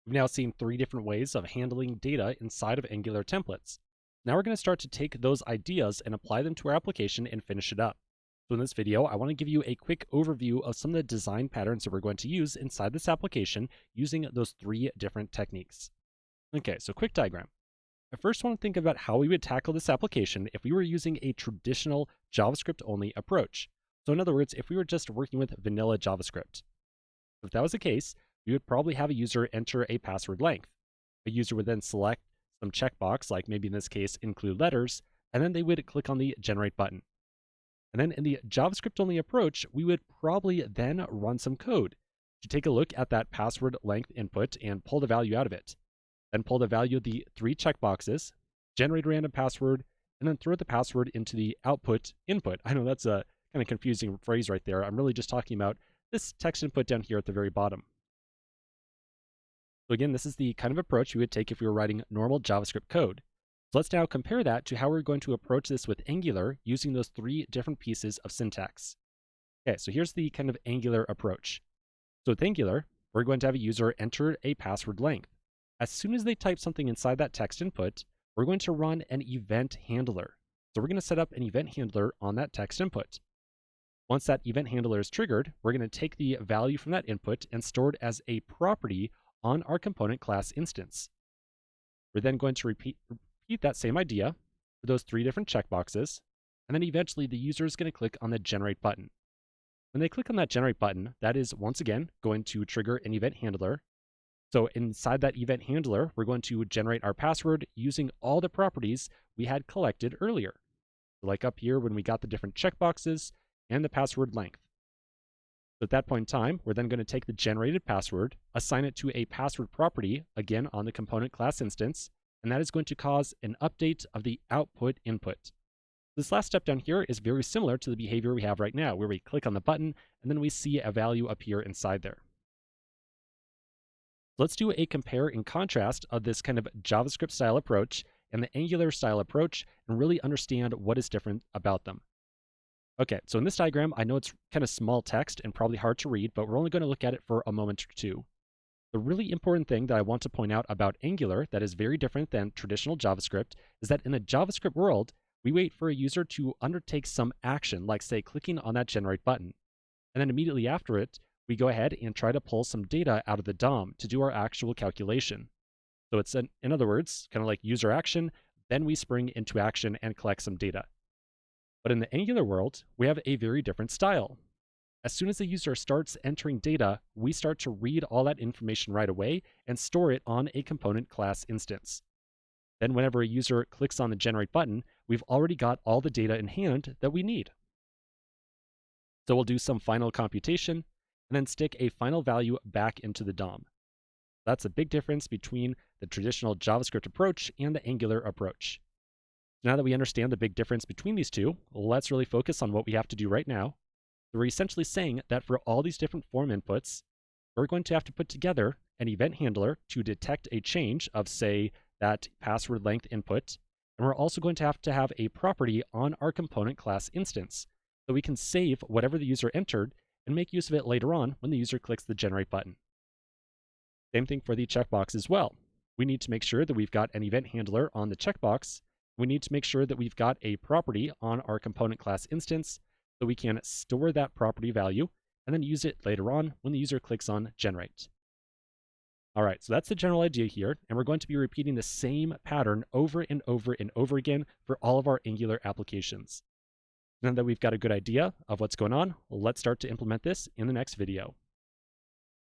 We've now seen three different ways of handling data inside of Angular templates. Now we're going to start to take those ideas and apply them to our application and finish it up. So in this video, I want to give you a quick overview of some of the design patterns that we're going to use inside this application using those three different techniques. Okay, so quick diagram. I first want to think about how we would tackle this application if we were using a traditional JavaScript-only approach. So in other words, if we were just working with vanilla JavaScript. If that was the case, we would probably have a user enter a password length. A user would then select some checkbox, like maybe in this case, include letters, and then they would click on the generate button. And then in the JavaScript only approach, we would probably then run some code to take a look at that password length input and pull the value out of it. Then pull the value of the three checkboxes, generate a random password, and then throw the password into the output input. I know that's a kind of confusing phrase right there. I'm really just talking about this text input down here at the very bottom. So again, this is the kind of approach we would take if we were writing normal JavaScript code. So let's now compare that to how we're going to approach this with Angular using those three different pieces of syntax. Okay, so here's the kind of Angular approach. So with Angular, we're going to have a user enter a password length. As soon as they type something inside that text input, we're going to run an event handler. So we're going to set up an event handler on that text input. Once that event handler is triggered, we're going to take the value from that input and store it as a property on our component class instance. We're then going to repeat that same idea for those three different checkboxes, and then eventually the user is going to click on the generate button. When they click on that generate button, that is once again going to trigger an event handler. So inside that event handler, we're going to generate our password using all the properties we had collected earlier. So like up here when we got the different checkboxes and the password length. So at that point in time, we're then going to take the generated password, assign it to a password property, again on the component class instance, and that is going to cause an update of the output input. This last step down here is very similar to the behavior we have right now, where we click on the button and then we see a value appear inside there. Let's do a compare and contrast of this kind of JavaScript style approach and the Angular style approach and really understand what is different about them. Okay, so in this diagram, I know it's kind of small text and probably hard to read, but we're only going to look at it for a moment or two. The really important thing that I want to point out about Angular that is very different than traditional JavaScript is that in the JavaScript world, we wait for a user to undertake some action, like say clicking on that generate button. And then immediately after it, we go ahead and try to pull some data out of the DOM to do our actual calculation. So it's, in other words, kind of like user action, then we spring into action and collect some data. But in the Angular world, we have a very different style. As soon as the user starts entering data, we start to read all that information right away and store it on a component class instance. Then whenever a user clicks on the generate button, we've already got all the data in hand that we need. So we'll do some final computation and then stick a final value back into the DOM. That's a big difference between the traditional JavaScript approach and the Angular approach. Now that we understand the big difference between these two, let's really focus on what we have to do right now. So we're essentially saying that for all these different form inputs, we're going to have to put together an event handler to detect a change of, say, that password length input. And we're also going to have a property on our component class instance, so we can save whatever the user entered and make use of it later on when the user clicks the generate button. Same thing for the checkbox as well. We need to make sure that we've got an event handler on the checkbox. We need to make sure that we've got a property on our component class instance so we can store that property value and then use it later on when the user clicks on generate. All right, so that's the general idea here, and we're going to be repeating the same pattern over and over and over again for all of our Angular applications. Now that we've got a good idea of what's going on, let's start to implement this in the next video.